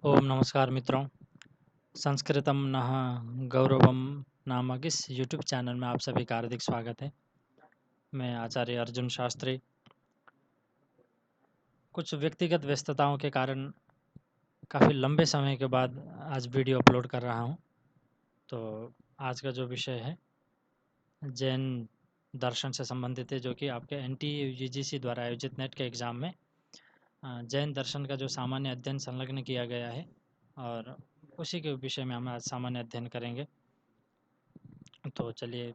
ओम नमस्कार मित्रों। संस्कृतम नः गौरवम नामक इस यूट्यूब चैनल में आप सभी का हार्दिक स्वागत है। मैं आचार्य अर्जुन शास्त्री। कुछ व्यक्तिगत व्यस्तताओं के कारण काफ़ी लंबे समय के बाद आज वीडियो अपलोड कर रहा हूं। तो आज का जो विषय है जैन दर्शन से संबंधित है, जो कि आपके एनटीए यूजीसी द्वारा आयोजित नेट के एग्ज़ाम में जैन दर्शन का जो सामान्य अध्ययन संलग्न किया गया है और उसी के विषय में हम आज सामान्य अध्ययन करेंगे। तो चलिए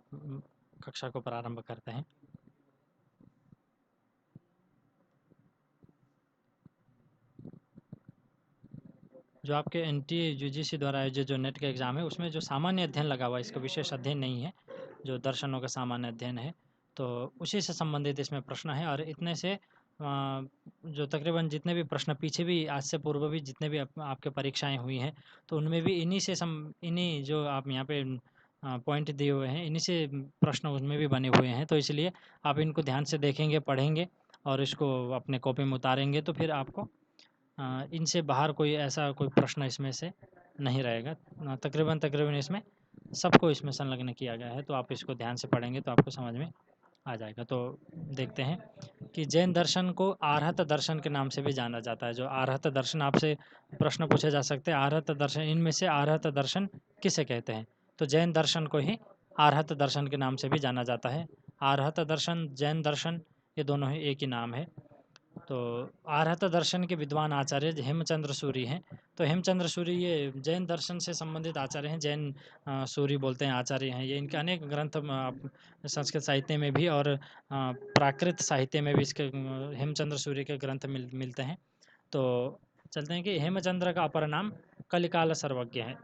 कक्षा को प्रारंभ करते हैं। जो आपके एनटीए यूजीसी द्वारा आयोजित जो नेट का एग्ज़ाम है उसमें जो सामान्य अध्ययन लगा हुआ है, इसका विशेष अध्ययन नहीं है, जो दर्शनों का सामान्य अध्ययन है, तो उसी से संबंधित इसमें प्रश्न है। और इतने से जो तकरीबन जितने भी प्रश्न पीछे भी आज से पूर्व भी जितने भी आपके परीक्षाएं हुई हैं, तो उनमें भी इन्हीं जो आप यहाँ पे पॉइंट दिए हुए हैं, इन्हीं से प्रश्न उनमें भी बने हुए हैं। तो इसलिए आप इनको ध्यान से देखेंगे, पढ़ेंगे और इसको अपने कॉपी में उतारेंगे, तो फिर आपको इनसे बाहर कोई ऐसा कोई प्रश्न इसमें से नहीं रहेगा। तकरीबन तकरीबन इसमें सबको इसमें संलग्न किया गया है, तो आप इसको ध्यान से पढ़ेंगे तो आपको समझ में आ जाएगा। तो देखते हैं कि जैन दर्शन को आर्हत दर्शन के नाम से भी जाना जाता है। जो आर्हत दर्शन, आपसे प्रश्न पूछे जा सकते हैं, आर्हत दर्शन, इनमें से आर्हत दर्शन किसे कहते हैं? तो जैन दर्शन को ही आर्हत दर्शन के नाम से भी जाना जाता है। आर्हत दर्शन, जैन दर्शन, ये दोनों ही एक ही नाम है। तो आर्हत दर्शन के विद्वान आचार्य हेमचंद्र सूरी हैं। तो हेमचंद्र सूरी ये जैन दर्शन से संबंधित आचार्य हैं। जैन सूरी बोलते हैं, आचार्य हैं ये। इनके अनेक ग्रंथ आप संस्कृत साहित्य में भी और प्राकृत साहित्य में भी इसके हेमचंद्र सूरी के ग्रंथ मिलते हैं। तो चलते हैं कि हेमचंद्र का अपर नाम कलिकाल सर्वज्ञ है।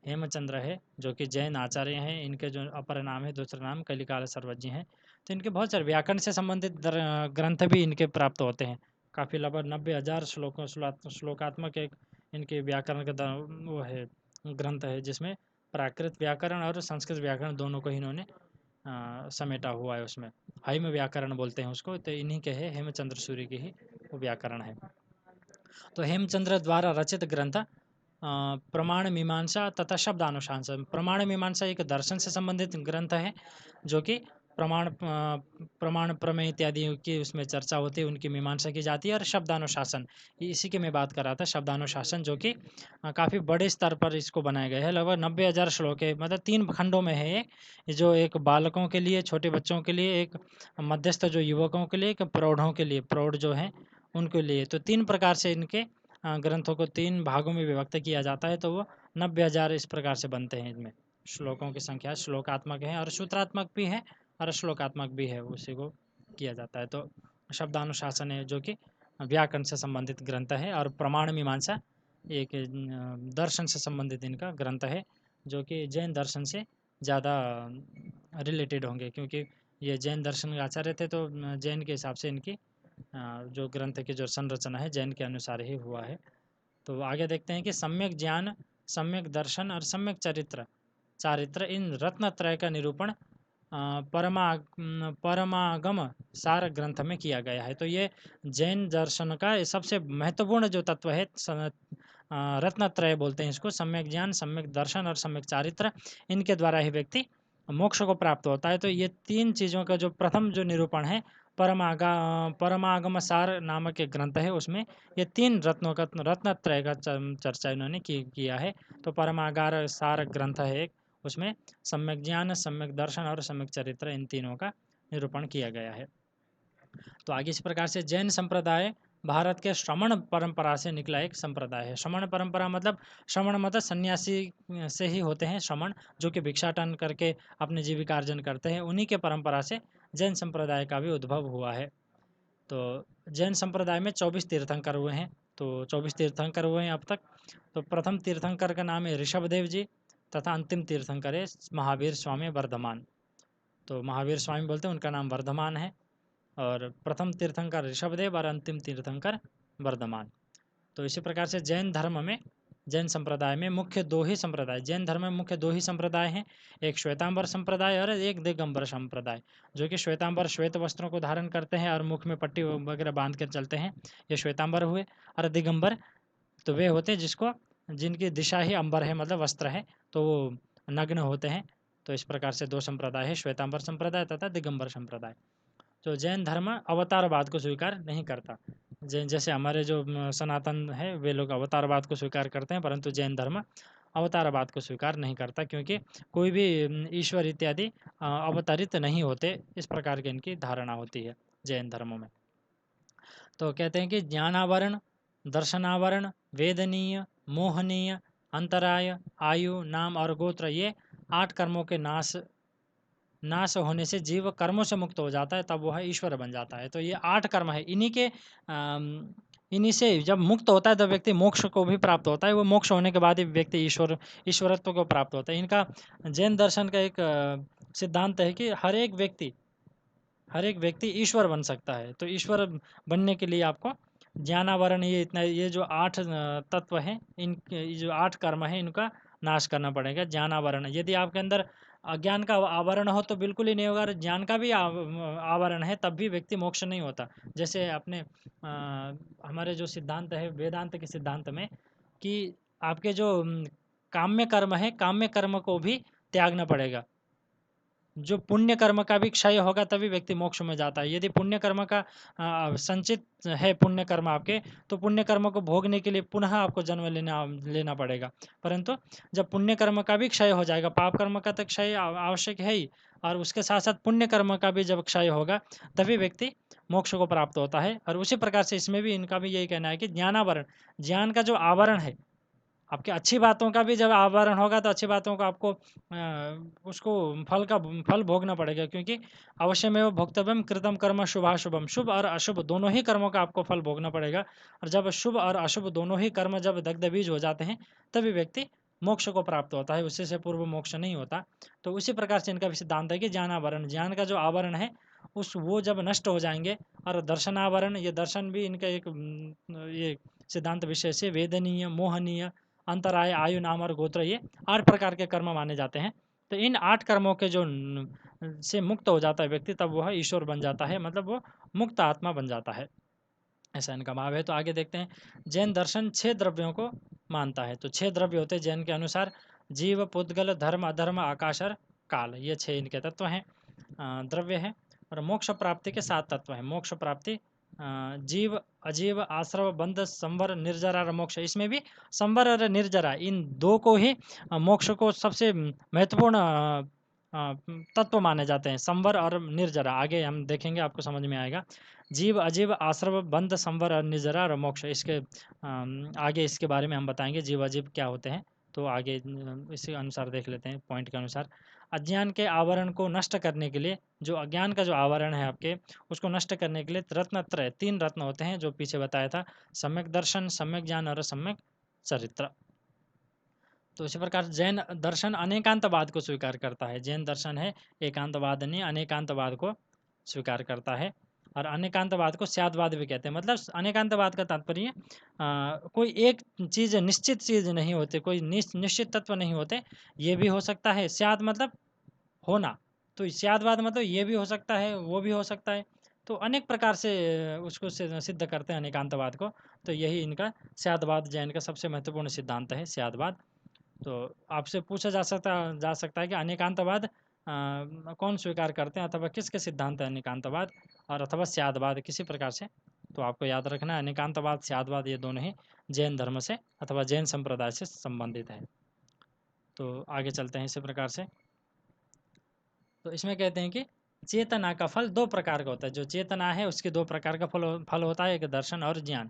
हेमचंद्र है जो कि जैन आचार्य हैं। इनके जो अपर नाम है, दूसरा नाम कलिकाल सर्वज्ञ हैं। तो इनके बहुत सारे व्याकरण से संबंधित ग्रंथ भी इनके प्राप्त होते हैं। काफ़ी लगभग 90,000 श्लोकात्मक एक इनके व्याकरण का वो है, ग्रंथ है, जिसमें प्राकृत व्याकरण और संस्कृत व्याकरण दोनों को इन्होंने समेटा हुआ है। उसमें हैम व्याकरण बोलते हैं उसको। तो इन्हीं के है, हेमचंद्र सूरी के ही वो व्याकरण है। तो हेमचंद्र द्वारा रचित ग्रंथ प्रमाण मीमांसा तथा शब्दानुशासन। प्रमाण मीमांसा एक दर्शन से संबंधित ग्रंथ है, जो कि प्रमाण प्रमेय इत्यादि की उसमें चर्चा होती है, उनकी मीमांसा की जाती है। और शब्दानुशासन, इसी के मैं बात कर रहा था, शब्दानुशासन, जो कि काफ़ी बड़े स्तर पर इसको बनाया गया है। लगभग 90,000 श्लोक है, मतलब 3 खंडों में है ये, जो एक बालकों के लिए, छोटे बच्चों के लिए, एक मध्यस्थ जो युवकों के लिए, एक प्रौढ़ों के लिए, प्रौढ़ जो हैं उनके लिए। तो 3 प्रकार से इनके ग्रंथों को 3 भागों में विभक्त किया जाता है। तो वो 90,000 इस प्रकार से बनते हैं। इनमें श्लोकों की संख्या श्लोकात्मक है और सूत्रात्मक भी है और श्लोकात्मक भी है, उसी को किया जाता है। तो शब्दानुशासन है जो कि व्याकरण से संबंधित ग्रंथ है। और प्रमाण मीमांसा एक दर्शन से संबंधित इनका ग्रंथ है, जो कि जैन दर्शन से ज़्यादा रिलेटेड होंगे, क्योंकि ये जैन दर्शन के आचार्य थे। तो जैन के हिसाब से इनकी जो ग्रंथ की जो संरचना है जैन के अनुसार ही हुआ है। तो आगे देखते हैं कि सम्यक ज्ञान, सम्यक दर्शन और सम्यक चारित्र, इन रत्नत्रय का निरूपण परमागम सार ग्रंथ में किया गया है। तो ये जैन दर्शन का सबसे महत्वपूर्ण जो तत्व है, रत्नत्रय बोलते हैं इसको, सम्यक ज्ञान, सम्यक दर्शन और सम्यक चारित्र, इनके द्वारा ही व्यक्ति मोक्ष को प्राप्त होता है। तो ये 3 चीज़ों का जो प्रथम जो निरूपण है, परमागम सार नामक एक ग्रंथ है, उसमें ये 3 रत्नों का, रत्नत्रय का चर्चा इन्होंने किया है। तो परमागार सार ग्रंथ है एक, उसमें सम्यक ज्ञान, सम्यक दर्शन और सम्यक चरित्र, इन तीनों का निरूपण किया गया है। तो आगे इस प्रकार से जैन संप्रदाय भारत के श्रमण परंपरा से निकला एक संप्रदाय है। श्रमण परंपरा मतलब, श्रमण मतलब सन्यासी से ही होते हैं श्रमण, जो कि भिक्षाटन करके अपने जीविकार्जन करते हैं। उन्हीं के परंपरा से जैन संप्रदाय का भी उद्भव हुआ है। तो जैन संप्रदाय में 24 तीर्थंकर हुए हैं। तो 24 तीर्थंकर हुए हैं अब तक। तो प्रथम तीर्थंकर का नाम है ऋषभदेव जी, तथा अंतिम तीर्थंकर है महावीर स्वामी वर्धमान। तो महावीर स्वामी बोलते हैं, उनका नाम वर्धमान है। और प्रथम तीर्थंकर ऋषभदेव और अंतिम तीर्थंकर वर्धमान। तो इसी प्रकार से जैन धर्म में, जैन संप्रदाय में मुख्य 2 ही संप्रदाय, जैन धर्म में मुख्य 2 ही संप्रदाय हैं, एक श्वेतांबर संप्रदाय और एक दिगंबर संप्रदाय। जो कि श्वेतांबर श्वेत वस्त्रों को धारण करते हैं और मुख में पट्टी वगैरह बांध कर चलते हैं, ये श्वेतांबर हुए। और दिगंबर तो वे होते हैं जिनकी दिशा ही अंबर है, मतलब वस्त्र है, तो वो नग्न होते हैं। तो इस प्रकार से दो संप्रदाय है, श्वेतांबर संप्रदाय तथा दिगंबर संप्रदाय। तो जैन धर्म अवतारवाद को स्वीकार नहीं करता। जैसे हमारे जो सनातन है वे लोग अवतारवाद को स्वीकार करते हैं, परंतु जैन धर्म अवतारवाद को स्वीकार नहीं करता, क्योंकि कोई भी ईश्वर इत्यादि अवतरित नहीं होते, इस प्रकार की इनकी धारणा होती है जैन धर्मों में। तो कहते हैं कि ज्ञानावरण, दर्शनावरण, वेदनीय, मोहनीय, अंतराय, आयु, नाम और गोत्र, ये 8 कर्मों के नाश होने से जीव कर्मों से मुक्त हो जाता है, तब वह ईश्वर बन जाता है। तो ये 8 कर्म है, इन्हीं से जब मुक्त होता है तब व्यक्ति मोक्ष को भी प्राप्त होता है। वो मोक्ष होने के बाद ही व्यक्ति ईश्वरत्व को प्राप्त होता है। इनका जैन दर्शन का एक सिद्धांत है कि हर एक व्यक्ति ईश्वर बन सकता है। तो ईश्वर बनने के लिए आपको ज्ञानावरण, ये जो 8 तत्व हैं, ये जो 8 कर्म हैं, इनका नाश करना पड़ेगा। ज्ञानावरण, यदि आपके अंदर अज्ञान का आवरण हो तो बिल्कुल ही नहीं होगा, और ज्ञान का भी आवरण है तब भी व्यक्ति मोक्ष नहीं होता। जैसे अपने हमारे जो सिद्धांत है वेदांत के सिद्धांत में, कि आपके जो काम्य कर्म है, काम्य कर्म को भी त्यागना पड़ेगा। जो पुण्य कर्म का भी क्षय होगा तभी व्यक्ति मोक्ष में जाता है। यदि पुण्य कर्म का संचित है पुण्य कर्म आपके, तो पुण्य कर्म को भोगने के लिए पुनः आपको जन्म लेना पड़ेगा। परंतु जब पुण्य कर्म का भी क्षय हो जाएगा, पाप कर्म का तो क्षय आवश्यक है ही, और उसके साथ साथ पुण्य कर्म का भी जब क्षय होगा तभी व्यक्ति मोक्ष को प्राप्त होता है। और उसी प्रकार से इसमें भी इनका भी यही कहना है कि ज्ञानावरण, ज्ञान का जो आवरण है, आपकी अच्छी बातों का भी जब आवरण होगा तो अच्छी बातों को आपको उसको फल भोगना पड़ेगा, क्योंकि अवश्य में वो भोक्तव्यम कृतम कर्म शुभाशुभम, शुभ और अशुभ दोनों ही कर्मों का आपको फल भोगना पड़ेगा। और जब शुभ और अशुभ दोनों ही कर्म जब दग्ध बीज हो जाते हैं तभी व्यक्ति मोक्ष को प्राप्त होता है, उसी से पूर्व मोक्ष नहीं होता। तो उसी प्रकार से इनका भी सिद्धांत है कि ज्ञानावरण, ज्ञान का जो आवरण है वो जब नष्ट हो जाएंगे, और दर्शनावरण, ये दर्शन भी इनका एक ये सिद्धांत विशेष है। वेदनीय, मोहनीय, अंतराय, आयु, नाम और गोत्र, ये 8 प्रकार के कर्म माने जाते हैं। तो इन 8 कर्मों के से मुक्त हो जाता है व्यक्ति, तब वह ईश्वर बन जाता है, मतलब वो मुक्त आत्मा बन जाता है, ऐसा इनका भाव है। तो आगे देखते हैं, जैन दर्शन 6 द्रव्यों को मानता है। तो 6 द्रव्य होते हैं जैन के अनुसार, जीव, पुद्गल, धर्म, अधर्म, आकाश और काल, ये 6 इनके तत्व हैं, द्रव्य है। और मोक्ष प्राप्ति के 7 तत्व हैं। मोक्ष प्राप्ति, जीव, अजीव, आश्रव, बंध, संवर, निर्जरा और मोक्ष। इसमें भी संवर और निर्जरा, इन दो को ही मोक्ष को सबसे महत्वपूर्ण तत्व माने जाते हैं, संवर और निर्जरा। आगे हम देखेंगे, आपको समझ में आएगा। जीव, अजीव, आश्रव, बंध, संवर और निर्जरा और मोक्ष, इसके आगे इसके बारे में हम बताएंगे जीव अजीव क्या होते हैं। तो आगे इसी अनुसार देख लेते हैं, पॉइंट के अनुसार। अज्ञान के आवरण को नष्ट करने के लिए, जो अज्ञान का जो आवरण है आपके, उसको नष्ट करने के लिए रत्नत्रय, 3 रत्न होते हैं, जो पीछे बताया था, सम्यक दर्शन, सम्यक ज्ञान और सम्यक चरित्र। तो इसी प्रकार जैन दर्शन अनेकांतवाद को स्वीकार करता है। जैन दर्शन है एकांतवाद नहीं, अनेकांतवाद को स्वीकार करता है। और अनेकांतवाद को स्यादवाद भी कहते हैं। मतलब अनेकांतवाद का तात्पर्य कोई एक चीज़, निश्चित चीज़ नहीं होती, कोई निश्चित तत्व नहीं होते, ये भी हो सकता है। स्याद मतलब होना, तो स्यादवाद मतलब ये भी हो सकता है, वो भी हो सकता है। तो अनेक प्रकार से उसको सिद्ध करते हैं अनेकांतवाद को। तो यही इनका स्यादवाद, जैन का सबसे महत्वपूर्ण सिद्धांत है, स्यादवाद। तो आपसे पूछा जा सकता है कि अनेकांतवाद कौन स्वीकार करते हैं, अथवा किसके सिद्धांत है अनेकांतवाद और अथवा स्यादवाद, किसी प्रकार से। तो आपको याद रखना है, अनेकांतवाद, स्यादवाद, ये दोनों ही जैन धर्म से अथवा जैन संप्रदाय से संबंधित है। तो आगे चलते हैं इसी प्रकार से। तो इसमें कहते हैं कि चेतना का फल 2 प्रकार का होता है। जो चेतना है उसके 2 प्रकार का फल होता है, एक दर्शन और ज्ञान।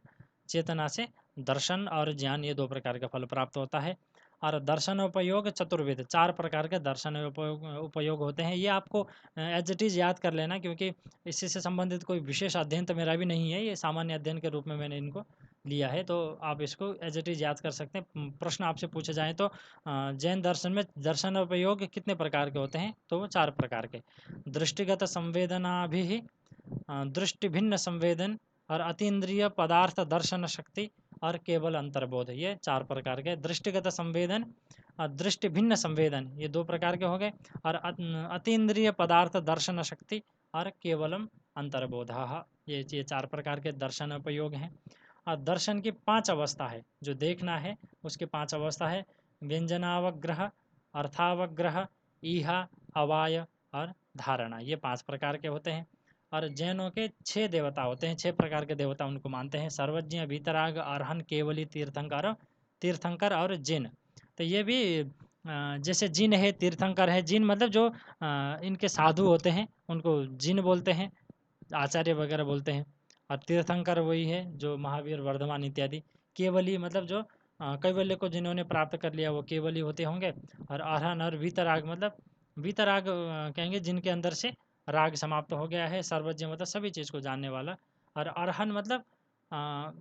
चेतना से दर्शन और ज्ञान, ये 2 प्रकार का फल प्राप्त होता है। और दर्शन उपयोग चतुर्विध, 4 प्रकार के दर्शन उपयोग होते हैं। ये आपको एज इट इज़ याद कर लेना, क्योंकि इसी से संबंधित कोई विशेष अध्ययन तो मेरा भी नहीं है, ये सामान्य अध्ययन के रूप में मैंने इनको लिया है। तो आप इसको एज इट इज़ याद कर सकते हैं। प्रश्न आपसे पूछे जाएँ तो जैन दर्शन में दर्शन उपयोग कितने प्रकार के होते हैं, तो वो 4 प्रकार के। दृष्टिगत संवेदना भी, दृष्टि भिन्न संवेदन, और अतीन्द्रिय पदार्थ दर्शन शक्ति, और केवल अंतर्बोध, ये 4 प्रकार के। दृष्टिगत संवेदन, दृष्टि भिन्न संवेदन, ये 2 प्रकार के हो गए। और अतीन्द्रिय पदार्थ दर्शन शक्ति और केवलम अंतर्बोध, ये 4 प्रकार के दर्शन उपयोग हैं। दर्शन की 5 अवस्था है, जो देखना है उसकी 5 अवस्था है। व्यंजनावग्रह, अर्थावग्रह, ईहा, अवाय और धारणा, ये 5 प्रकार के होते हैं। और जैनों के 6 देवता होते हैं, 6 प्रकार के देवता उनको मानते हैं। सर्वज्ञ, वीतराग, अरहन, केवली, तीर्थंकर और जिन। तो ये भी जैसे जिन है, तीर्थंकर है, जिन मतलब जो इनके साधु होते हैं उनको जिन बोलते हैं, आचार्य वगैरह बोलते हैं। और तीर्थंकर वही है जो महावीर, वर्धमान इत्यादि। केवली मतलब जो कैवल्य को जिन्होंने प्राप्त कर लिया वो केवली होते होंगे। और अरहन और वीतराग मतलब वीतराग कहेंगे जिनके अंदर से राग समाप्त हो गया है। सर्वज्ञ मतलब सभी चीज़ को जानने वाला। और अरहन मतलब अ,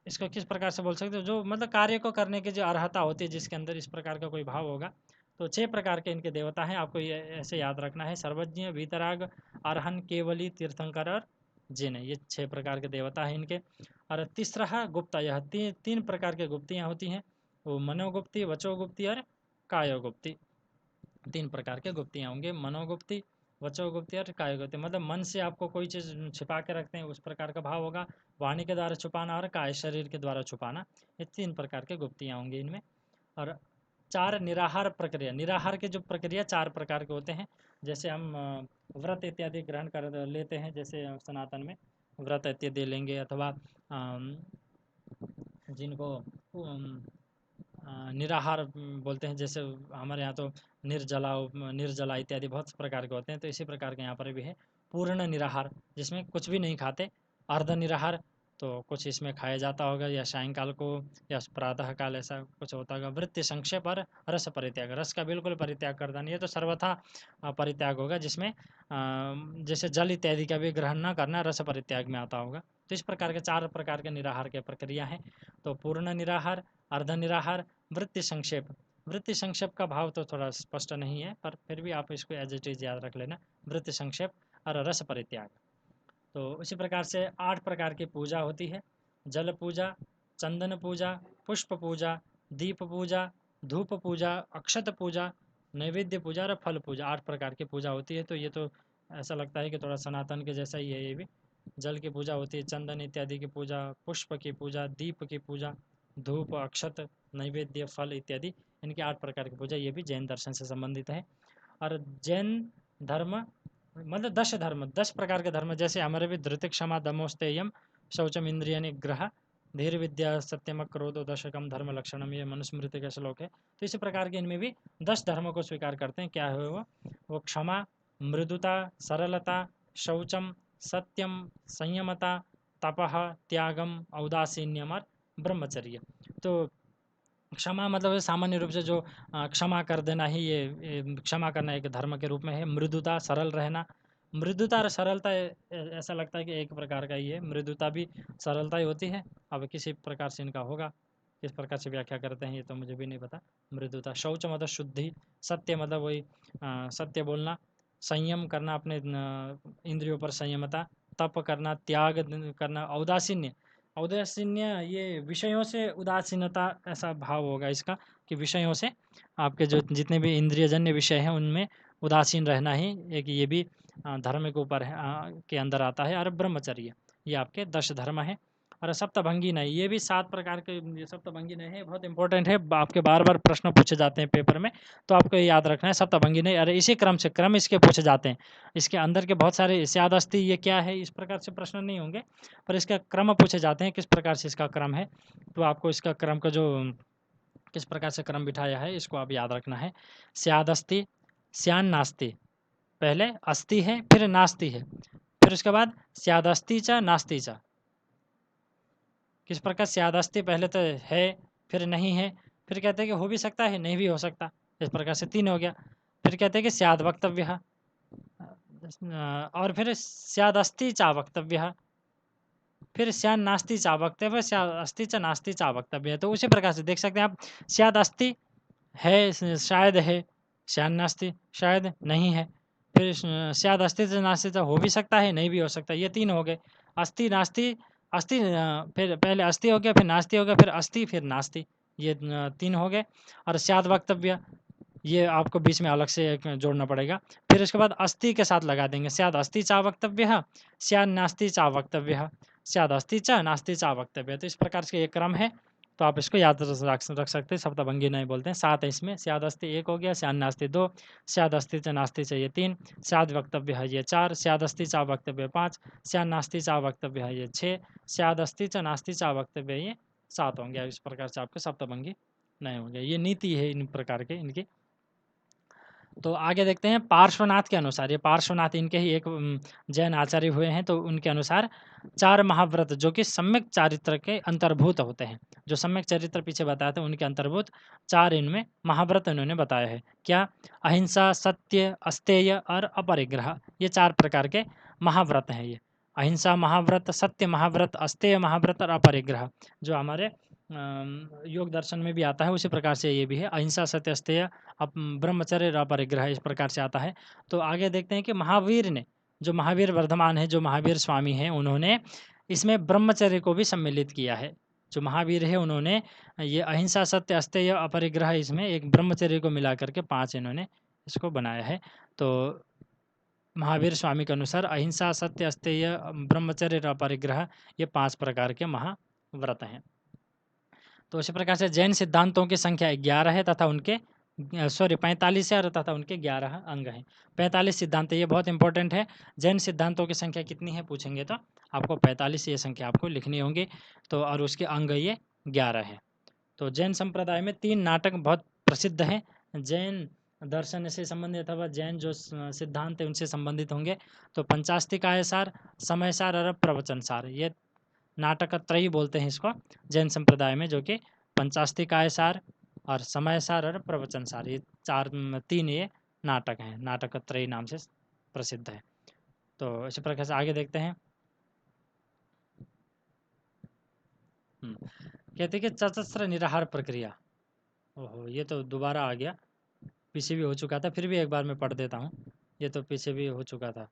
इसको किस प्रकार से बोल सकते हो, जो मतलब कार्य को करने की जो अर्हता होती है, जिसके अंदर इस प्रकार का कोई भाव होगा। तो 6 प्रकार के इनके देवता हैं, आपको ये ऐसे याद रखना है। सर्वज्ञ, वीतराग, अरहन, केवली, तीर्थंकर और जिन, ये 6 प्रकार के देवता हैं इनके। और तीसरा गुप्ता, यह तीन प्रकार के गुप्तियाँ होती हैं, वो मनोगुप्ती, वचोगुप्ती और कायोगुप्ती। 3 प्रकार के गुप्तियाँ होंगे, मनोगुप्ती, वचोगुप्ती और कायगुप्ती। मतलब मन से आपको कोई चीज़ छिपा के रखते हैं उस प्रकार का भाव होगा। वाणी के द्वारा छुपाना और काय शरीर के द्वारा छुपाना, ये 3 प्रकार के गुप्तियाँ होंगी इनमें। और 4 निराहार प्रक्रिया, निराहार के जो प्रक्रिया 4 प्रकार के होते हैं। जैसे हम व्रत इत्यादि ग्रहण कर लेते हैं, जैसे सनातन में व्रत इत्यादि लेंगे, अथवा जिनको निराहार बोलते हैं, जैसे हमारे यहाँ तो निर्जला इत्यादि बहुत प्रकार के होते हैं। तो इसी प्रकार के यहाँ पर भी है पूर्ण निराहार, जिसमें कुछ भी नहीं खाते। अर्ध निराहार, तो कुछ इसमें खाया जाता होगा, या सायंकाल को या प्रातः काल ऐसा कुछ होता होगा। वृत्ति संक्षेप और रस परित्याग, रस का बिल्कुल परित्याग कर देना, ये तो सर्वथा परित्याग होगा, जिसमें जैसे जल इत्यादि का भी ग्रहण न करना रस परित्याग में आता होगा। तो इस प्रकार के 4 प्रकार के निराहार की प्रक्रिया है। तो पूर्ण निराहार, अर्ध निराहार, वृत्ति संक्षेप। वृत्ति संक्षेप का भाव तो थोड़ा स्पष्ट नहीं है, पर फिर भी आप इसको एज इट इज याद रख लेना, वृत्ति संक्षेप और रस परित्याग। तो उसी प्रकार से 8 प्रकार की पूजा होती है। जल पूजा, चंदन पूजा, पुष्प पूजा, दीप पूजा, धूप पूजा, अक्षत पूजा, नैवेद्य पूजा और फल पूजा, 8 प्रकार की पूजा होती है। तो ये तो ऐसा लगता है कि थोड़ा सनातन के जैसा ही है ये भी। जल की पूजा होती है, चंदन इत्यादि की पूजा, पुष्प की पूजा, दीप की पूजा, धूप, अक्षत, नैवेद्य, फल इत्यादि, इनकी 8 प्रकार की पूजा, ये भी जैन दर्शन से संबंधित है। और जैन धर्म मतलब 10 धर्म, 10 प्रकार के धर्म, जैसे हमारे भी धृति, क्षमा, दमोस्तेयम, शौचम, इंद्रिय निग्रह, धीर, विद्या, सत्यम, क्रोधो, दशकम, धर्म लक्षणम, ये मनुस्मृति का श्लोक है। तो इसी प्रकार के इनमें भी 10 धर्मों को स्वीकार करते हैं। क्या है वो क्षमा, मृदुता, सरलता, शौचम, सत्यम, संयमता, तपह, त्यागम, औदासीन्यम और ब्रह्मचर्य। तो क्षमा मतलब सामान्य रूप से जो क्षमा कर देना ही, ये क्षमा करना एक धर्म के रूप में है। मृदुता, सरल रहना, मृदुता और सरलता ऐसा लगता है कि एक प्रकार का ही है, मृदुता भी सरलता ही होती है। अब किसी प्रकार से इनका होगा, किस प्रकार से व्याख्या करते हैं ये तो मुझे भी नहीं पता। मृदुता, शौच मतलब शुद्धि, सत्य मतलब वही सत्य बोलना, संयम करना, अपने इंद्रियों पर संयमता, तप करना, त्याग करना, औदासीन्य, औदासीन्य ये विषयों से उदासीनता ऐसा भाव होगा इसका, कि विषयों से आपके जो जितने भी इंद्रियजन्य विषय हैं उनमें उदासीन रहना ही एक, ये भी धर्म के ऊपर है, के अंदर आता है। और ब्रह्मचर्य, ये आपके 10 धर्म है। और सप्तभंगी नहीं, ये भी 7 प्रकार के, ये सप्तभंगी नहीं है, बहुत इंपॉर्टेंट है, आपके बार बार प्रश्न पूछे जाते हैं पेपर में, तो आपको ये याद रखना है। सप्तभंगी नहीं, अरे इसी क्रम से, क्रम इसके पूछे जाते हैं, इसके अंदर के बहुत सारे स्याद अस्थि ये क्या है, इस प्रकार से प्रश्न नहीं होंगे, पर इसका क्रम पूछे जाते हैं, किस प्रकार से इसका क्रम है। तो आपको इसका क्रम का जो किस प्रकार से क्रम बिठाया है इसको आप याद रखना है। स्याद अस्थि, स्यान नास्ति, पहले अस्थि है फिर नास्ति है, फिर उसके बाद स्यादस्ति च नास्ति च। किस प्रकार स्यादस्ति पहले तो है फिर नहीं है, फिर कहते हैं कि हो भी सकता है नहीं भी हो सकता, इस प्रकार से 3 हो गया। फिर कहते हैं कि स्याद वक्तव्य, और फिर स्यादस्ति चा वक्तव्य, फिर स्यान नास्ति चा वक्तव्य, स्याद अस्ति च नास्ति चा वक्तव्य। तो उसी प्रकार से देख सकते हैं आप, स्याद अस्ति है शायद है, स्यान नास्ति शायद नहीं है, फिर स्याद अस्ति च नास्ति च हो भी सकता है नहीं भी हो सकता, ये 3 हो गए। अस्ति नास्ति, अस्ति फिर पहले अस्ति हो गया, फिर नास्ति हो गया, फिर अस्ति, फिर नास्ति, ये 3 हो गए। और स्याद वक्तव्य, ये आपको बीच में अलग से एक जोड़ना पड़ेगा। फिर उसके बाद अस्थि के साथ लगा देंगे, स्याद अस्थि चा वक्तव्य, स्याद नास्ति चा वक्तव्य, स्याद् अस्ति च नास्ति च वक्तव्य। तो इस प्रकार से एक क्रम है, तो आप इसको याद रख सकते हैं। सप्तभंगी नहीं बोलते हैं, 7 है इसमें। स्याद् अस्ति 1 हो गया, स्याद् नास्ति 2, स्याद् अस्ति च नास्ति च ये 3, स्याद् वक्तव्य है ये 4, स्याद् अस्ति च वक्तव्य 5, स्याद् नास्ति च वक्तव्य है ये 6, स्याद् अस्ति च नास्ति च वक्तव्य ये 7 होंगे। इस प्रकार से आपके सप्तभंगी नहीं होंगे। ये नीति है इन प्रकार के इनकी। तो आगे देखते हैं पार्श्वनाथ के अनुसार। ये पार्श्वनाथ इनके ही एक जैन आचार्य हुए हैं, तो उनके अनुसार 4 महाव्रत जो कि सम्यक चारित्र के अंतर्भूत होते हैं। जो सम्यक चरित्र पीछे बताया था उनके अंतर्भूत 4 इनमें महाव्रत इन्होंने बताया है। क्या? अहिंसा, सत्य, अस्तेय और अपरिग्रह, ये 4 प्रकार के महाव्रत हैं ये। अहिंसा महाव्रत, सत्य महाव्रत, अस्तेय महाव्रत और अपरिग्रह, जो हमारे योग दर्शन में भी आता है उसी प्रकार से ये भी है। अहिंसा, सत्य, अस्तेय, ब्रह्मचर्य और अपरिग्रह, इस प्रकार से आता है। तो आगे देखते हैं कि महावीर ने, जो महावीर वर्धमान है, जो महावीर स्वामी हैं, उन्होंने इसमें ब्रह्मचर्य को भी सम्मिलित किया है। जो महावीर है उन्होंने ये अहिंसा, सत्य, अस्तेय, अपरिग्रह, इसमें एक ब्रह्मचर्य को मिला करके 5 इन्होंने इसको बनाया है। तो महावीर स्वामी के अनुसार अहिंसा, सत्य, अस्तेय, ब्रह्मचर्य और अपरिग्रह, ये 5 प्रकार के महाव्रत हैं। तो इसी प्रकार से जैन सिद्धांतों की संख्या 11 है तथा उनके 45 है और तथा उनके 11 अंग हैं। 45 सिद्धांत, ये बहुत इंपॉर्टेंट है। जैन सिद्धांतों की संख्या कितनी है पूछेंगे तो आपको 45 ये संख्या आपको लिखनी होंगी। तो और उसके अंग ये 11 है। तो जैन संप्रदाय में 3 नाटक बहुत प्रसिद्ध हैं। जैन दर्शन से संबंधित अथवा जैन जो सिद्धांत है उनसे संबंधित होंगे। तो पंचास्तिकाय सार, समय सार और प्रवचन सार, ये नाटक त्रयी बोलते हैं इसको जैन संप्रदाय में, जो कि पंचास्तिकाय सार और समय सार और प्रवचन सार, ये 3 ये नाटक हैं। नाटक त्रयी नाम से प्रसिद्ध है। तो इसी प्रकार से आगे देखते हैं। कहते हैं कि चतस्र निराहार प्रक्रिया। ओहो, ये तो दोबारा आ गया, पीछे भी हो चुका था, फिर भी एक बार मैं पढ़ देता हूँ। ये तो पीछे भी हो चुका था,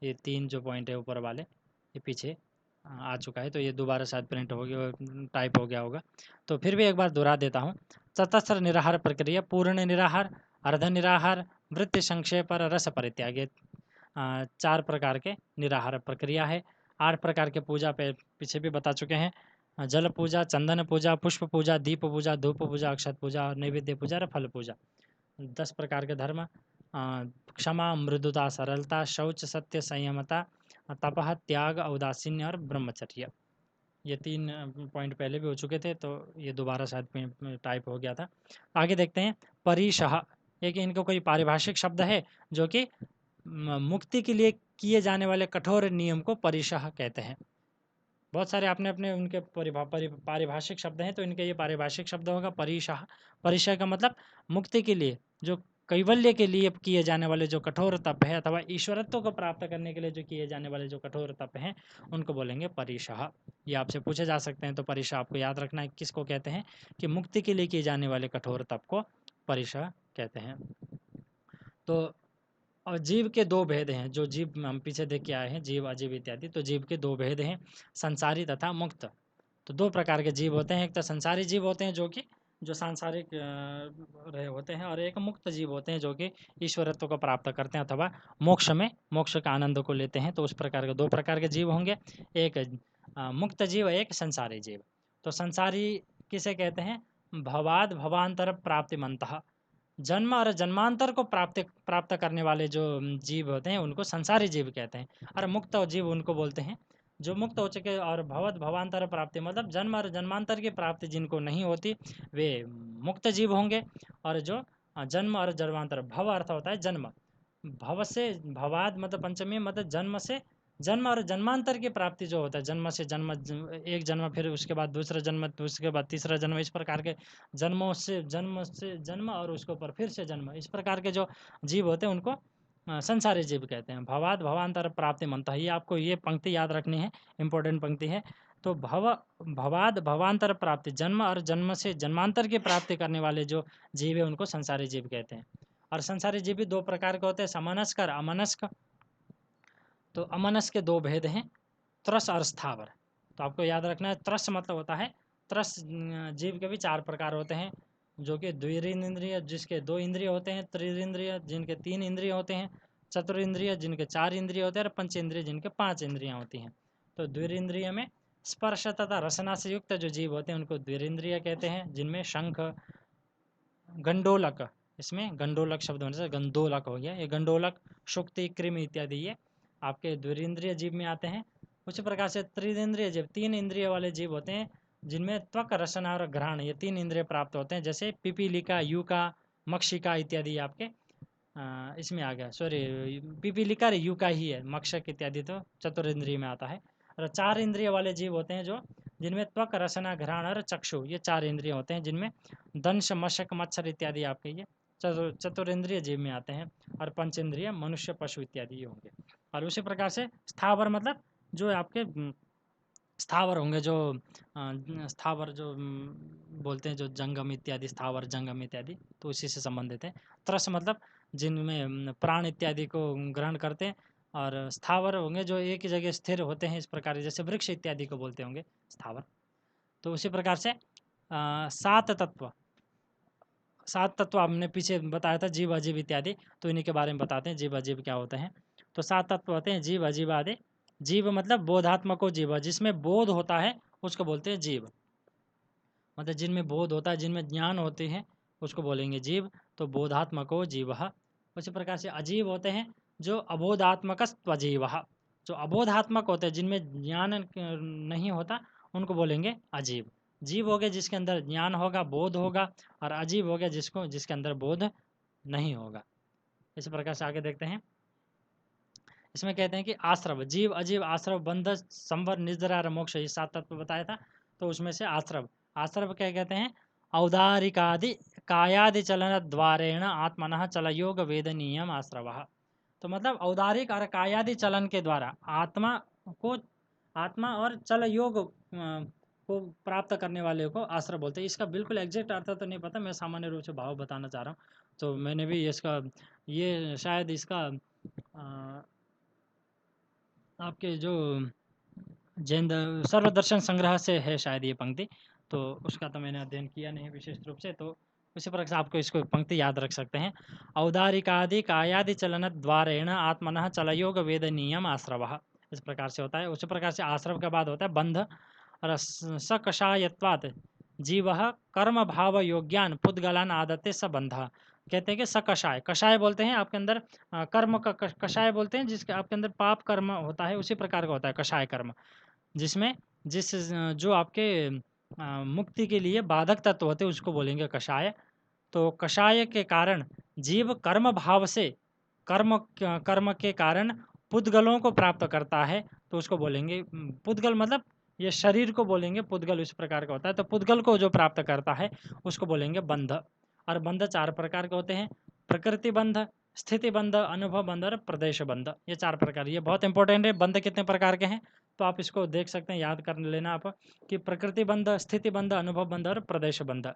ये 3 जो पॉइंट है ऊपर वाले ये पीछे आ चुका है। तो ये दोबारा शायद प्रिंट हो गया, टाइप हो गया होगा। तो फिर भी एक बार दोहरा देता हूँ। चतस्र निराहार प्रक्रिया, पूर्ण निराहार, अर्ध निराहार, वृत्ति संक्षेप और रस परित्याग, ये 4 प्रकार के निराहार प्रक्रिया है। 8 प्रकार के पूजा पे पीछे भी बता चुके हैं। जल पूजा, चंदन पूजा, पुष्प पूजा, दीप पूजा, धूप पूजा, अक्षत पूजा और नैवेद्य पूजा और फल पूजा। 10 प्रकार के धर्म, क्षमा, मृदुता, सरलता, शौच, सत्य, संयमता, तपह, त्याग, औदासीन्य और ब्रह्मचर्य। ये 3 पॉइंट पहले भी हो चुके थे, तो ये दोबारा शायद टाइप हो गया था। आगे देखते हैं परिशः। एक इनका कोई पारिभाषिक शब्द है जो कि मुक्ति के लिए किए जाने वाले कठोर नियम को परिशः कहते हैं। बहुत सारे आपने अपने उनके पारिभाषिक शब्द हैं, तो इनके ये पारिभाषिक शब्द होगा परिशः। परिशः का मतलब मुक्ति के लिए, जो कैवल्य के लिए किए जाने वाले जो कठोर तप है, अथवा ईश्वरत्व को प्राप्त करने के लिए जो किए जाने वाले जो कठोर तप हैं, उनको बोलेंगे परिशः। ये आपसे पूछे जा सकते हैं। तो परिशः आपको याद रखना है किसको कहते हैं, कि मुक्ति के लिए किए जाने वाले कठोर तप को परिशः कहते हैं। तो और जीव के 2 भेद हैं, जो जीव हम पीछे देख के आए हैं, जीव, अजीव इत्यादि। तो जीव के 2 भेद हैं, संसारी तथा मुक्त। तो 2 प्रकार के जीव होते हैं। एक तो संसारी जीव होते हैं जो कि जो सांसारिक रहे होते हैं, और एक मुक्त जीव होते हैं जो कि ईश्वरत्व को प्राप्त करते हैं अथवा मोक्ष का आनंद को लेते हैं। तो उस प्रकार के 2 प्रकार के जीव होंगे, एक मुक्त जीव, एक संसारी जीव। तो संसारी किसे कहते हैं? भवाद भवांतर प्राप्तिमंतः, जन्म और जन्मांतर को प्राप्त करने वाले जो जीव होते हैं उनको संसारी जीव कहते हैं। और मुक्त जीव उनको बोलते हैं जो मुक्त हो चुके और भवत भवांतर प्राप्ति, मतलब जन्म और जन्मांतर की प्राप्ति जिनको नहीं होती, वे मुक्त जीव होंगे। और जो जन्म और जन्मांतर, भव अर्थ होता है जन्म, भव से भवाद मतलब पंचमी, मतलब जन्म से जन्म और जन्मांतर की प्राप्ति जो होता है, जन्म से जन्म, एक जन्म, फिर उसके बाद दूसरा जन्म, तो उसके बाद तीसरा जन्म, इस प्रकार के जन्मों से जन्म और उसके ऊपर फिर से जन्म, इस प्रकार के जो जीव होते हैं उनको संसारी जीव कहते हैं। भवाद भवांतर प्राप्ति मंत्र, ये आपको ये पंक्ति याद रखनी है, इंपॉर्टेंट पंक्ति है। तो भवाद भवांतर प्राप्ति, जन्म और जन्म से जन्मांतर की प्राप्ति करने वाले जो जीव है उनको संसारी जीव कहते हैं। और संसारी जीव भी 2 प्रकार के होते हैं, समनस्क और अमनस्क। तो अमनस्क के 2 भेद हैं, त्रस और स्थावर। तो आपको याद रखना है, त्रस मतलब होता है, त्रस जीव के भी 4 प्रकार होते हैं, जो कि द्विरेंद्रिय जिसके 2 इंद्रिय होते हैं, त्रिरेंद्रिय जिनके 3 इंद्रिय होते हैं, चतुरेंद्रिय जिनके 4 इंद्रिय होते हैं, और पंचेंद्रिय जिनके 5 इंद्रियां होती हैं। तो द्विरेंद्रिय में स्पर्श तथा रसना से युक्त जो जीव होते हैं उनको द्विरेंद्रिय कहते हैं, जिनमें शंख, गंडोलक, इसमें गंडोलक शब्द होने से गंडोलक हो गया, ये गंडोलक, शुक्ति, कृमि इत्यादि ये आपके द्विरेंद्रिय जीव में आते हैं। उसी प्रकार से त्रिनेंद्रिय जीव, 3 इंद्रिय वाले जीव होते हैं, जिनमें त्वक, रसना और घ्राण ये 3 इंद्रिय प्राप्त होते हैं, जैसे पिपीलिका, यूका, मक्षिका इत्यादि आपके इसमें आ गया, सॉरी पिपीलिका यूका ही है, मक्षक इत्यादि तो चतुरेंद्रिय में आता है। और 4 इंद्रिय वाले जीव होते हैं जो, जिनमें त्वक, रसना, घ्राण और चक्षु ये 4 इंद्रिय होते हैं, जिनमें दंश, मशक, मच्छर इत्यादि आपके ये चतुरेंद्रिय जीव में आते हैं। और पंचेंद्रिय मनुष्य, पशु इत्यादि ये होंगे। और उसी प्रकार से स्थावर मतलब जो आपके स्थावर होंगे, जो स्थावर जो बोलते हैं, जो जंगम इत्यादि, स्थावर जंगम इत्यादि, तो उसी से संबंधित है। त्रस मतलब जिनमें प्राण इत्यादि को ग्रहण करते हैं। और स्थावर होंगे जो एक ही जगह स्थिर होते हैं, इस प्रकार जैसे वृक्ष इत्यादि को बोलते होंगे स्थावर। तो उसी प्रकार से 7 तत्व, 7 तत्व हमने पीछे बताया था, जीव, अजीव इत्यादि, तो इन्हीं के बारे में बताते हैं जीव अजीव क्या होते हैं। तो 7 तत्व होते हैं जीव, अजीव आदि। जीव मतलब बोधात्मको जीव, जिसमें बोध होता है उसको बोलते हैं जीव, मतलब जिनमें बोध होता है, जिनमें ज्ञान होते हैं उसको बोलेंगे जीव। तो बोधात्मको जीव। उसी प्रकार से अजीव होते हैं जो अबोधात्मक स्वजीव, जो अबोधात्मक होते हैं, जिनमें ज्ञान नहीं होता, उनको बोलेंगे अजीव। जीव हो गए जिसके अंदर ज्ञान होगा, बोध होगा, और अजीब हो गया जिसके अंदर बोध नहीं होगा। इसी प्रकार से आगे देखते हैं। इसमें कहते हैं कि आश्रव, जीव, अजीव, आश्रव, बंध, संवर, निजरा और मोक्ष, ये 7 तत्व बताया था। तो उसमें से आश्रव, आश्रव क्या कहते हैं, औदारिकादि कायादि चलन द्वारेण आत्मनः चलयोग वेदनीयम आश्रव। तो मतलब औदारिक और कायादि चलन के द्वारा आत्मा को, आत्मा और चल योग को प्राप्त करने वाले को आश्रय बोलते हैं। इसका बिल्कुल एग्जैक्ट अर्थ तो नहीं पता, मैं सामान्य रूप से भाव बताना चाह रहा हूँ। तो मैंने भी इसका, ये शायद इसका आपके जो जैन सर्वदर्शन संग्रह से है शायद ये पंक्ति, तो उसका तो मैंने अध्ययन किया नहीं विशेष रूप से, तो उसी प्रकार से आपको इसको पंक्ति याद रख सकते हैं। औदारिकादि कायादि चलन द्वारेण आत्मनः चलयोग वेदनीयम आश्रव, इस प्रकार से होता है। उसी प्रकार से आश्रव के बाद होता है बंध, और सकषायत्वात् जीव कर्म भाव योग्यान पुद्गलान आदते स बंध। कहते हैं कि सकषाय, कषाय बोलते हैं आपके अंदर कर्म का कषाय बोलते हैं, जिसके आपके अंदर पाप कर्म होता है, उसी प्रकार का होता है कषाय कर्म, जिसमें जो आपके मुक्ति के लिए बाधक तत्व होते हैं उसको बोलेंगे कषाय। तो कषाय के कारण जीव कर्म भाव से, कर्म के कारण पुद्गलों को प्राप्त करता है, तो उसको बोलेंगे पुद्गल, मतलब ये शरीर को बोलेंगे पुद्गल, इस प्रकार का होता है। तो पुद्गल को जो प्राप्त करता है उसको बोलेंगे बंध। और बंध 4 प्रकार के होते हैं, प्रकृति बंध, स्थिति बंध, अनुभव बंध और प्रदेश बंध, ये 4 प्रकार। ये बहुत इंपॉर्टेंट है, बंध कितने प्रकार के हैं, तो आप इसको देख सकते हैं, याद कर लेना आप, कि प्रकृति बंध, स्थिति बंध, अनुभव बंध और प्रदेश बंध।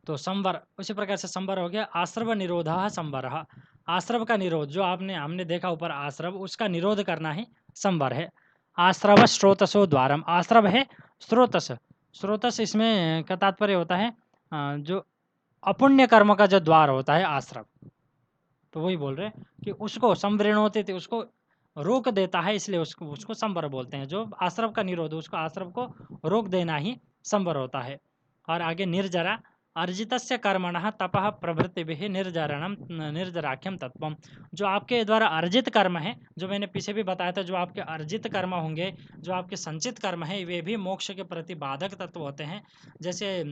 तो संवर, उसी प्रकार से संवर हो गया आश्रव निरोध संवर। आश्रव का निरोध, जो हमने देखा ऊपर आश्रव, उसका निरोध करना ही संवर है। आश्रव स्रोतसो द्वारम, आश्रव है स्रोतस, स्रोतस इसमें का तात्पर्य होता है जो अपुण्य कर्म का जो द्वार होता है आश्रव, तो वही बोल रहे हैं कि उसको संवृणोते थे, उसको रोक देता है, इसलिए उसको संवर बोलते हैं। जो आश्रव का निरोध, उसको आश्रव को रोक देना ही संवर होता है। और आगे निर्जरा, अर्जितस्य कर्मणः तपः प्रभृतिभिः निर्जरणम निर्जराख्यम तत्वम, जो आपके द्वारा अर्जित कर्म है, जो मैंने पीछे भी बताया था, जो आपके अर्जित कर्म होंगे, जो आपके संचित कर्म है, वे भी मोक्ष के प्रति बाधक तत्व होते हैं। जैसे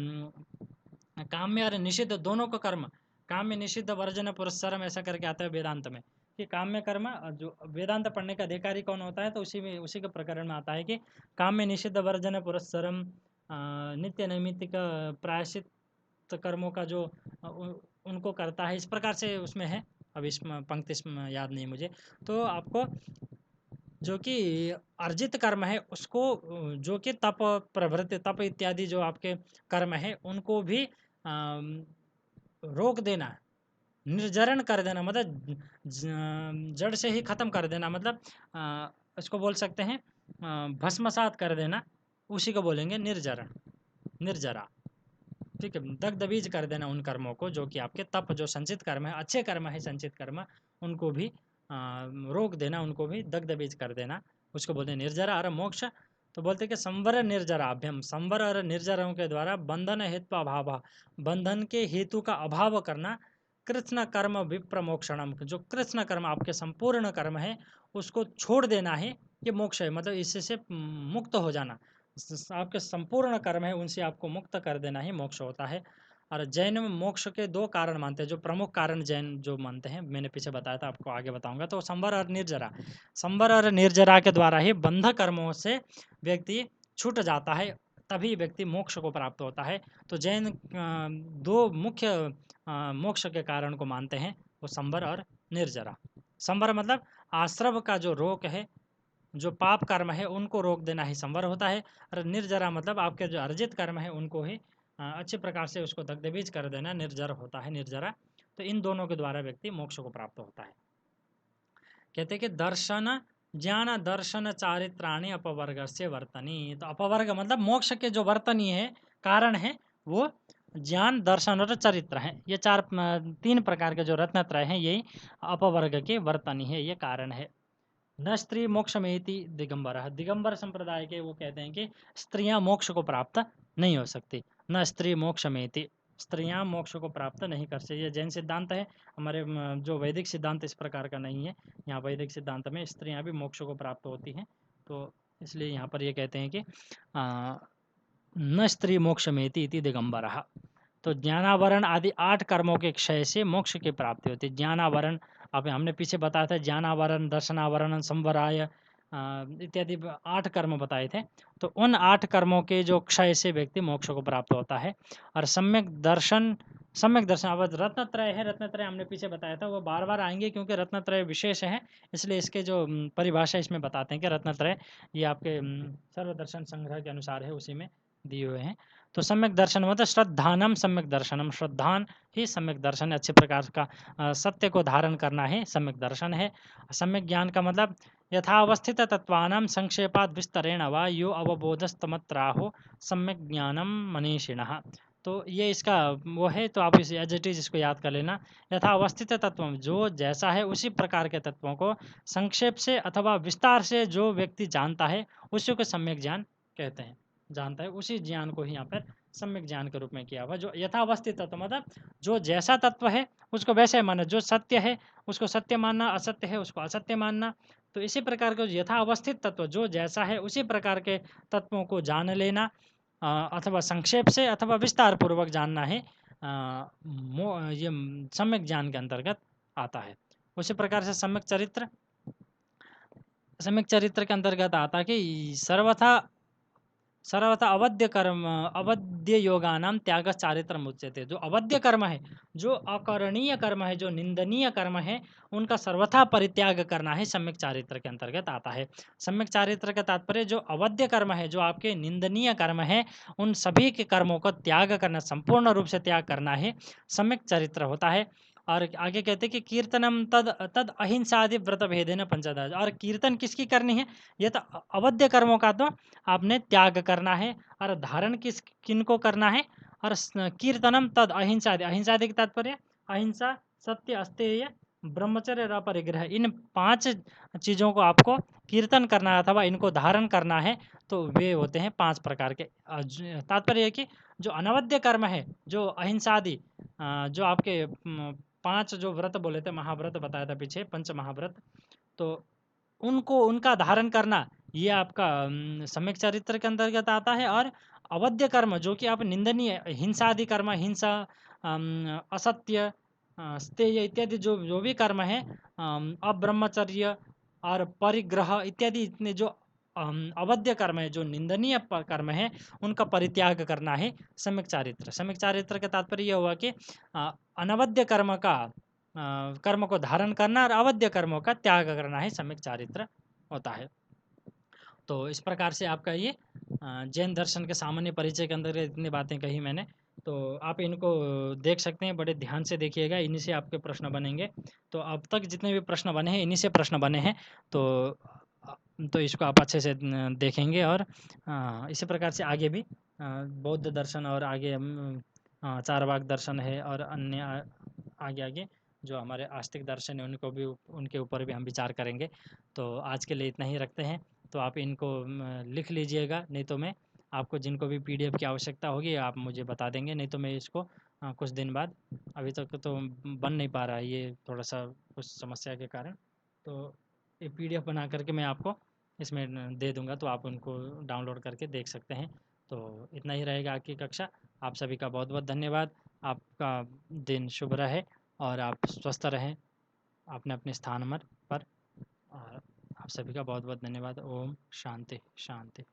काम्य और निषिद्ध दोनों को कर्म, काम्य निषिद्ध वर्जन पुरस्सरम ऐसा करके आता है वेदांत में, कि काम्य कर्म, जो वेदांत पढ़ने का अधिकारी कौन होता है, तो उसी के प्रकरण में आता है कि काम्य निषिद्ध वर्जन पुरस्सरम नित्य नैमित्तिक प्रायश्चित कर्मों का जो उनको करता है, इस प्रकार से उसमें है। अब इस पंक्ति याद नहीं मुझे, तो आपको जो कि अर्जित कर्म है उसको, जो कि तप प्रवृत्ति, तप इत्यादि जो आपके कर्म है उनको भी रोक देना, निर्जरण कर देना, मतलब जड़ से ही खत्म कर देना, मतलब इसको बोल सकते हैं भस्मसात कर देना, उसी को बोलेंगे निर्जरण, निर्जरा। ठीक है, दग्ध बीज कर देना उन कर्मों को, जो कि आपके तप, जो संचित कर्म है, अच्छे कर्म है संचित कर्म, उनको भी रोक देना, उनको भी दग्ध बीज कर देना, उसको बोलते हैं निर्जरा। और मोक्ष, तो बोलते कि संवर निर्जराभ्यम, संवर और निर्जरों के द्वारा बंधन हेतु अभाव, बंधन के हेतु का अभाव करना, कृष्ण कर्म विप्रमोक्षणम, जो कृष्ण कर्म आपके संपूर्ण कर्म है उसको छोड़ देना है, ये मोक्ष है। मतलब इससे मुक्त हो जाना, आपके संपूर्ण कर्म है उनसे आपको मुक्त कर देना ही मोक्ष होता है। और जैन में मोक्ष के दो कारण मानते हैं, जो प्रमुख कारण जैन जो मानते हैं, मैंने पीछे बताया था, आपको आगे बताऊंगा। तो संवर और निर्जरा, संवर और निर्जरा के द्वारा ही बंध कर्मों से व्यक्ति छूट जाता है, तभी व्यक्ति मोक्ष को प्राप्त होता है। तो जैन दो मुख्य मोक्ष के कारण को मानते हैं, वो संवर और निर्जरा। संवर मतलब आश्रव का जो रोक है, जो पाप कर्म है उनको रोक देना ही संवर होता है। और निर्जरा मतलब आपके जो अर्जित कर्म है उनको ही अच्छे प्रकार से उसको दग्धबीज कर देना निर्जर होता है, निर्जरा। तो इन दोनों के द्वारा व्यक्ति मोक्ष को प्राप्त होता है। कहते हैं कि दर्शन ज्ञान दर्शन चारित्राणी अपवर्ग से वर्तनी, तो अपवर्ग मतलब मोक्ष के जो वर्तनीय है, कारण है, वो ज्ञान दर्शन और चरित्र है। ये तीन प्रकार के जो रत्नत्रय हैं, यही अपवर्ग के वर्तनी है, ये कारण है। न स्त्री मोक्ष में दिगंबर, दिगंबर संप्रदाय के वो कहते हैं कि स्त्रियां मोक्ष को प्राप्त नहीं हो सकती। न स्त्री मोक्ष में, स्त्रियां मोक्ष को प्राप्त नहीं कर सकती, ये जैन सिद्धांत है। हमारे जो वैदिक सिद्धांत इस प्रकार का नहीं है। यहाँ वैदिक सिद्धांत में स्त्रियां भी मोक्ष को प्राप्त होती हैं, तो इसलिए यहाँ पर ये कहते हैं कि न स्त्री मोक्ष में दिगंबर। तो ज्ञानावरण आदि 8 कर्मों के क्षय से मोक्ष की प्राप्ति होती है। ज्ञानावरण, अब हमने पीछे बताया था, ज्ञानावरण, दर्शनावरण, संवराय इत्यादि 8 कर्म बताए थे। तो उन 8 कर्मों के जो क्षय से व्यक्ति मोक्ष को प्राप्त होता है। और सम्यक दर्शन, सम्यक दर्शन, अब रत्नत्रय है, रत्नत्रय हमने पीछे बताया था, वो बार बार आएंगे क्योंकि रत्नत्रय विशेष है, इसलिए इसके जो परिभाषा इसमें बताते हैं कि रत्नत्रय ये आपके सर्वदर्शन संग्रह के अनुसार है, उसी में दिए हुए हैं। तो सम्यक दर्शन मतलब श्रद्धानम सम्यक दर्शनम, श्रद्धान ही सम्यक दर्शन है, अच्छे प्रकार का सत्य को धारण करना है सम्यक दर्शन है। सम्यक ज्ञान का मतलब यथावस्थित तत्वानां संक्षेपात विस्तरेण वा यो अवबोधस्तमत्राहो सम्यक ज्ञानम मनीषिणः। तो ये इसका वो है, तो आप इस एज इट इज इसको याद कर लेना। यथावस्थित तत्व, जो जैसा है उसी प्रकार के तत्वों को संक्षेप से अथवा विस्तार से जो व्यक्ति जानता है, उसी को सम्यक ज्ञान कहते हैं, जानता है, उसी ज्ञान को ही यहाँ पर सम्यक ज्ञान के रूप में किया हुआ। जो यथावस्थित तत्व मतलब जो जैसा तत्व है उसको वैसे मानना, जो सत्य है उसको सत्य मानना, असत्य है उसको असत्य मानना। तो इसी प्रकार का यथा अवस्थित तत्व, जो जैसा है उसी प्रकार के तत्वों को जान लेना, अथवा संक्षेप से अथवा विस्तार पूर्वक जानना है, ये सम्यक ज्ञान के अंतर्गत आता है। उसी प्रकार से सम्यक चरित्र, सम्यक चरित्र के अंतर्गत आता है कि सर्वथा अवध्य कर्म, अवध्य योगानाम त्याग चारित्र मुच्यते। जो अवध्य कर्म है, जो अकरणीय कर्म है, जो निंदनीय कर्म है, उनका सर्वथा परित्याग करना है, सम्यक चारित्र के अंतर्गत आता है। सम्यक चारित्र का तात्पर्य जो अवध्य कर्म है, जो आपके निंदनीय कर्म है, उन सभी के कर्मों को त्याग करना, संपूर्ण रूप से त्याग करना है, सम्यक चरित्र होता है। और आगे कहते हैं कि कीर्तनम तद तद अहिंसादि व्रत भेदेन पंचदश, और कीर्तन किसकी करनी है, ये तो अवध्य कर्मों का तो आपने त्याग करना है, और धारण किनको करना है, और कीर्तनम तद अहिंसादि, अहिंसादि का तात्पर्य अहिंसा, सत्य, अस्तेय, ब्रह्मचर्य और अपरिग्रह, इन 5 चीज़ों को आपको कीर्तन करना है अथवा इनको धारण करना है। तो वे होते हैं 5 प्रकार के। तात्पर्य है कि जो अनवद्य कर्म है, जो अहिंसादि, जो आपके 5 जो व्रत बोले थे, महाव्रत बताया था पीछे, पंच महाव्रत, तो उनको, उनका धारण करना, ये आपका सम्यक चरित्र के अंतर्गत आता है। और अवध्य कर्म जो कि आप निंदनीय हिंसादि कर्म, हिंसा, असत्य, स्तेय इत्यादि जो जो भी कर्म है, अब्रह्मचर्य और परिग्रह इत्यादि, इतने जो अवध्य कर्म है, जो निंदनीय कर्म है, उनका परित्याग करना है सम्यक चारित्र। सम्यक चारित्र का तात्पर्य यह हुआ कि अनवध्य कर्म का, कर्म को धारण करना और अवध्य कर्मों का त्याग करना है, सम्यक चारित्र होता है। तो इस प्रकार से आपका ये जैन दर्शन के सामान्य परिचय के अंदर इतनी बातें कही मैंने, तो आप इनको देख सकते हैं, बड़े ध्यान से देखिएगा, इन्हीं से आपके प्रश्न बनेंगे। तो अब तक जितने भी प्रश्न बने हैं, इन्हीं से प्रश्न बने हैं। तो इसको आप अच्छे से देखेंगे, और इसी प्रकार से आगे भी बौद्ध दर्शन और आगे चारवाक दर्शन है, और अन्य आगे आगे जो हमारे आस्तिक दर्शन है, उनको भी, उनके ऊपर भी हम विचार करेंगे। तो आज के लिए इतना ही रखते हैं। तो आप इनको लिख लीजिएगा, नहीं तो मैं आपको जिनको भी पीडीएफ की आवश्यकता होगी आप मुझे बता देंगे, नहीं तो मैं इसको कुछ दिन बाद, अभी तक तो बन नहीं पा रहा है ये थोड़ा-सा कुछ समस्या के कारण, तो ये पीडीएफ बना करके मैं आपको इसमें दे दूँगा, तो आप उनको डाउनलोड करके देख सकते हैं। तो इतना ही रहेगा आज की कक्षा। आप सभी का बहुत-बहुत धन्यवाद। आपका दिन शुभ रहे और आप स्वस्थ रहें अपने-अपने स्थान पर और आप सभी का बहुत-बहुत धन्यवाद। ओम शांति, शांति।